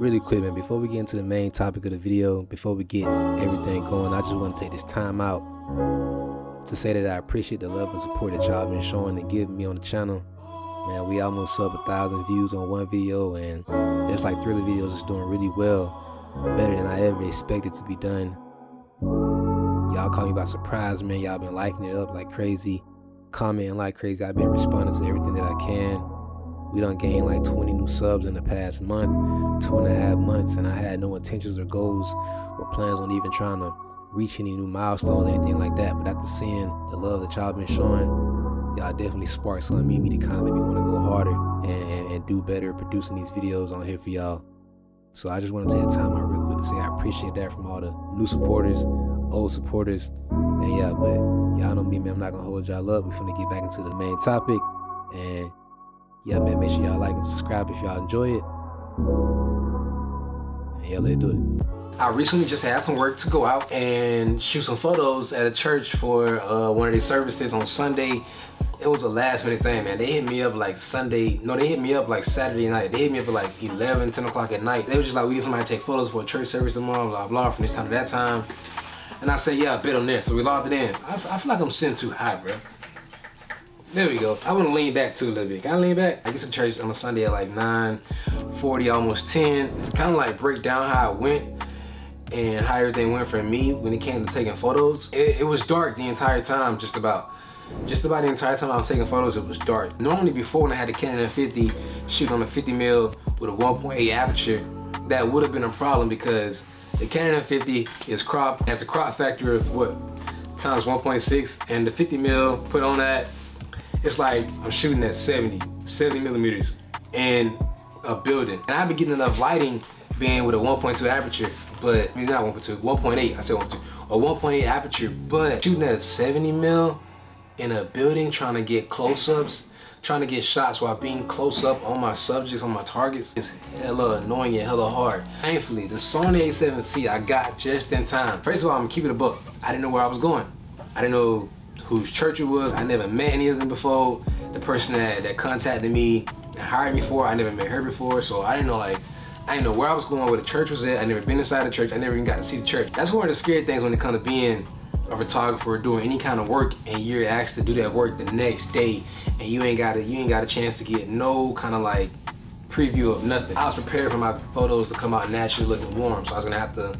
Really quick, man, before we get into the main topic of the video, before we get everything going, I just want to take this time out to say that I appreciate the love and support that y'all been showing and giving me on the channel. Man, we almost sub 1,000 views on one video, and there's like 3 other videos that's doing really well, better than I ever expected to be done. Y'all caught me by surprise, man. Y'all been liking it up like crazy, commenting like crazy. I've been responding to everything that I can. We done gained like 20 new subs in the past month, 2.5 months, and I had no intentions or goals or plans on even trying to reach any new milestones, anything like that. But after seeing the love that y'all been showing, y'all definitely sparked something in me to kind of make me want to go harder and do better producing these videos on here for y'all. So I just want to take the time out real quick to say I appreciate that from all the new supporters, old supporters. And yeah, but y'all know me, man, I'm not gonna hold y'all up. We're finna get back into the main topic. And yeah, man, make sure y'all like and subscribe if y'all enjoy it. And yeah, let's do it. I recently just had some work to go out and shoot some photos at a church for one of their services on Sunday. It was a last minute thing, man. They hit me up like Saturday night. They hit me up at like 11, 10 o'clock at night. They were just like, we need somebody to take photos for a church service tomorrow, blah, blah, from this time to that time. And I said, yeah, I bet on there. So we logged it in. I feel like I'm sitting too high, bro. There we go. I want to lean back too a little bit. Can I lean back? I get to church on a Sunday at like 9:40, almost 10. To kind of like break down how it went and how everything went for me when it came to taking photos. It was dark the entire time, just about the entire time I was taking photos, it was dark. Normally before, when I had the Canon M50 shoot on a 50mm with a 1.8 aperture, that would have been a problem because the Canon M50 is cropped, has a crop factor of what, times 1.6, and the 50mm put on that, it's like I'm shooting at 70 millimeters in a building. And I've been getting enough lighting being with a 1.2 aperture, but I mean not 1.2, 1.8, I said 1.2, a 1.8 aperture, but shooting at a 70mm in a building, trying to get close-ups, trying to get shots while being close up on my subjects, on my targets, is hella annoying and hella hard. Thankfully, the Sony A7C I got just in time. First of all, I'm gonna keep it a buck. I didn't know where I was going. I didn't know whose church it was. I never met any of them before. The person that contacted me and hired me for, I never met her before, so I didn't know where I was going, where the church was at. I never been inside the church. I never even got to see the church. That's one of the scary things when it comes to being a photographer doing any kind of work, and you're asked to do that work the next day, and you ain't got a chance to get no kind of like preview of nothing. I was prepared for my photos to come out naturally looking warm, so I was gonna have to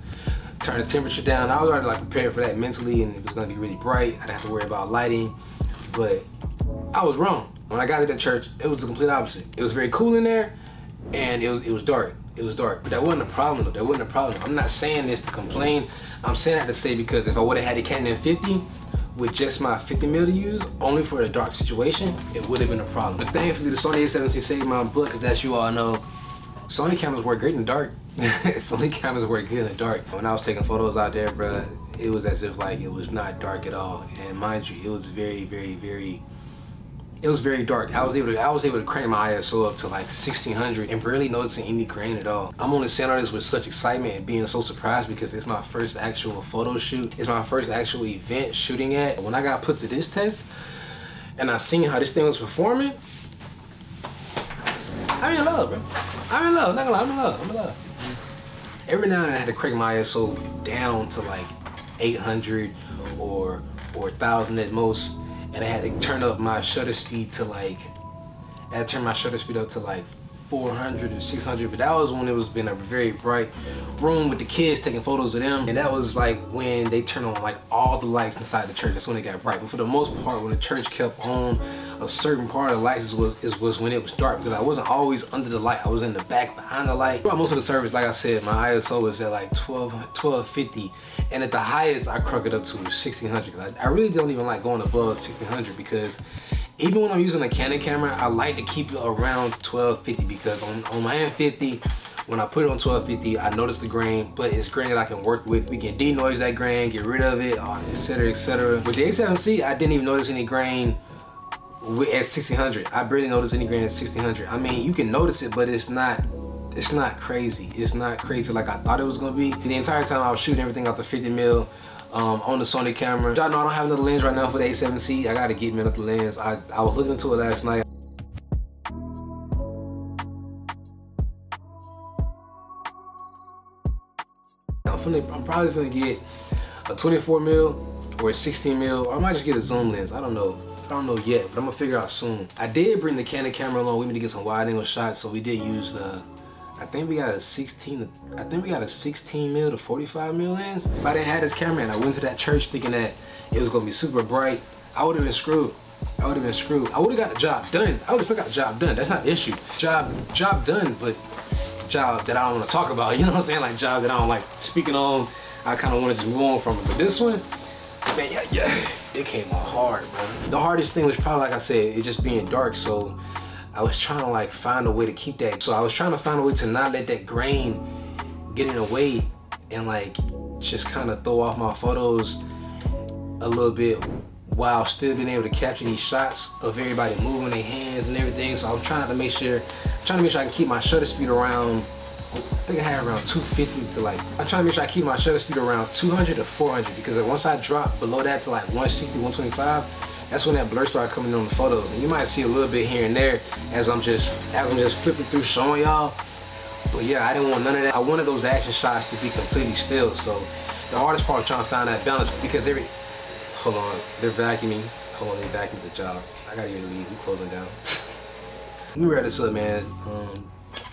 turn the temperature down. I was already like prepared for that mentally, and it was gonna be really bright. I'd have to worry about lighting, but I was wrong. When I got to that church, it was the complete opposite. It was very cool in there, and it was dark. It was dark, but that wasn't a problem though. That wasn't a problem. I'm not saying this to complain. I'm saying that to say because if I would have had a Canon M50 with just my 50mm to use, only for a dark situation, it would have been a problem. But thankfully, the Sony A7C saved my butt, because as you all know, Sony cameras work great in the dark. Sony cameras work good in the dark. When I was taking photos out there, bro, it was as if like it was not dark at all. And mind you, it was very, very, very. It was very dark. I was able to crank my ISO up to like 1600 and barely noticing any grain at all. I'm only saying all this with such excitement and being so surprised because it's my first actual photo shoot. It's my first actual event shooting at. When I got put to this test and I seen how this thing was performing, I'm in love, bro. I'm in love, not gonna lie, I'm in love. Every now and then I had to crank my ISO down to like 800 or 1000 at most. And I had to turn up my shutter speed to like, up to like 400 or 600, but that was when it was been a very bright room with the kids taking photos of them. And that was like when they turned on like all the lights inside the church. That's when it got bright. But for the most part, when the church kept on a certain part of the lights was when it was dark, because I wasn't always under the light. I was in the back behind the light. Throughout most of the service, like I said, my ISO was at like 1250. And at the highest, I crank it up to 1600. I really don't even like going above 1600 because even when I'm using a Canon camera, I like to keep it around 1250 because on my M50, when I put it on 1250, I notice the grain, but it's grain that I can work with. We can denoise that grain, get rid of it, etc., etc. With the A7C, I didn't even notice any grain at 1600. I barely noticed any grain at 1600. I mean, you can notice it, but it's not crazy. It's not crazy like I thought it was gonna be. The entire time I was shooting everything off the 50mm on the Sony camera. Y'all know I don't have another lens right now for the A7C. I gotta get me another lens. I was looking into it last night. I'm probably gonna get a 24 mil or a 16 mil, or I might just get a zoom lens. I don't know yet, but I'm gonna figure out soon. I did bring the Canon camera along with me to get some wide angle shots, so we did use the, I think we got a 16 mil to 45 mil lens. If I didn't have this camera and I went to that church thinking that it was gonna be super bright, I would have been screwed. I would have got the job done. I would have still got the job done. That's not the issue. Job done, but job that I don't want to talk about. You know what I'm saying? Like job that I don't like speaking on. I kind of want to just move on from it. But this one, man, yeah, it came out hard, bro. The hardest thing was probably, like I said, it just being dark. So I was trying to like find a way to keep that. So I was trying to find a way to not let that grain get in the way and like just kind of throw off my photos a little bit while still being able to capture these shots of everybody moving their hands and everything. So I'm trying to make sure I can keep my shutter speed around, I think I had around 250 to like, I'm trying to make sure I keep my shutter speed around 200 to 400, because once I drop below that to like 160, 125, that's when that blur started coming in on the photos. And you might see a little bit here and there as I'm just flipping through showing y'all. But yeah, I didn't want none of that. I wanted those action shots to be completely still. So the hardest part was trying to find that balance, because hold on, they're vacuuming. Hold on, they vacuumed the job. I gotta even leave, we closing down. Let me wrap this up, man.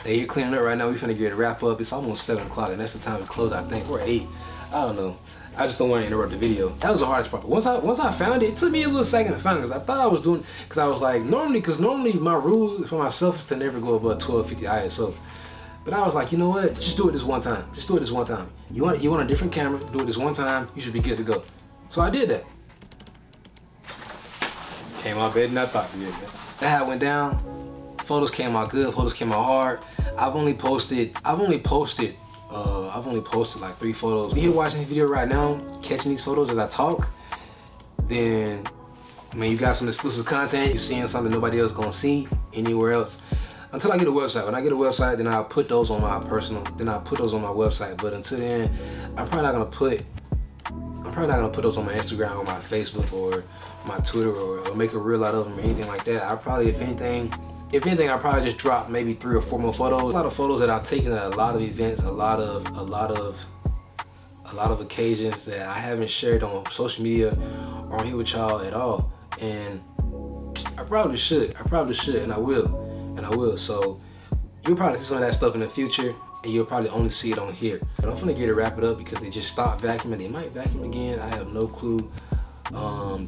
Hey, you're cleaning up right now. We finna get ready to wrap up. It's almost 7 o'clock, and that's the time to close, I think, or 8. I don't know. I just don't want to interrupt the video. That was the hardest part. Once I found it, it took me a little second to find it, because I thought I was doing, because I was like, normally my rule for myself is to never go above 1250 ISO. But I was like, you know what? Just do it this one time. Just do it this one time. You want a different camera, do it this one time, you should be good to go. So I did that. Came out better than I thought. Yeah, man. That how it went down. Photos came out good, photos came out hard. I've only posted like 3 photos. If you're watching this video right now, catching these photos as I talk, then I mean, you got some exclusive content. You're seeing something nobody else gonna see anywhere else. Until I get a website. When I get a website, then I'll put those on my website. But until then, I'm probably not gonna put those on my Instagram or my Facebook or my Twitter or make a reel out of them or anything like that. I probably, if anything, I'll probably just drop maybe 3 or 4 more photos. A lot of photos that I've taken at a lot of events, a lot of occasions that I haven't shared on social media or on here with y'all at all. And I probably should, and I will. So you'll probably see some of that stuff in the future, and you'll probably only see it on here. But I'm gonna get to wrap it up because they just stopped vacuuming. They might vacuum again, I have no clue.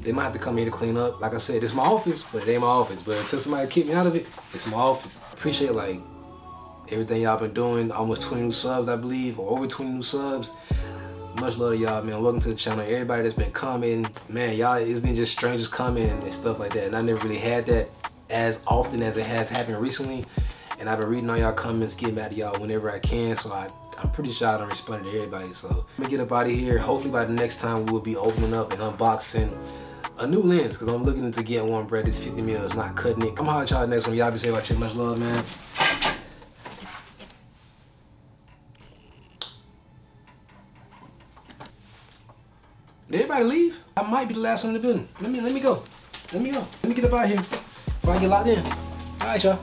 They might have to come here to clean up. Like I said, it's my office, but it ain't my office. But until somebody kick me out of it, it's my office. Appreciate like everything y'all been doing. Almost 20 new subs, I believe, or over 20 new subs. Much love to y'all, man. Welcome to the channel. Everybody that's been commenting, man, y'all, it's been just strangers commenting and stuff like that. And I never really had that as often as it has happened recently. And I've been reading all y'all comments, getting back to y'all whenever I can. So I'm pretty sure I don't respond to everybody. So I'm gonna get up out of here. Hopefully by the next time we'll be opening up and unboxing a new lens, because I'm looking into getting one, bro. This 50 mil is not cutting it. I'm gonna holler at y'all next one. Y'all be safe out here. Much love, man. Did everybody leave? I might be the last one in the building. Let me go. Let me get up out of here before I get locked in. All right, y'all.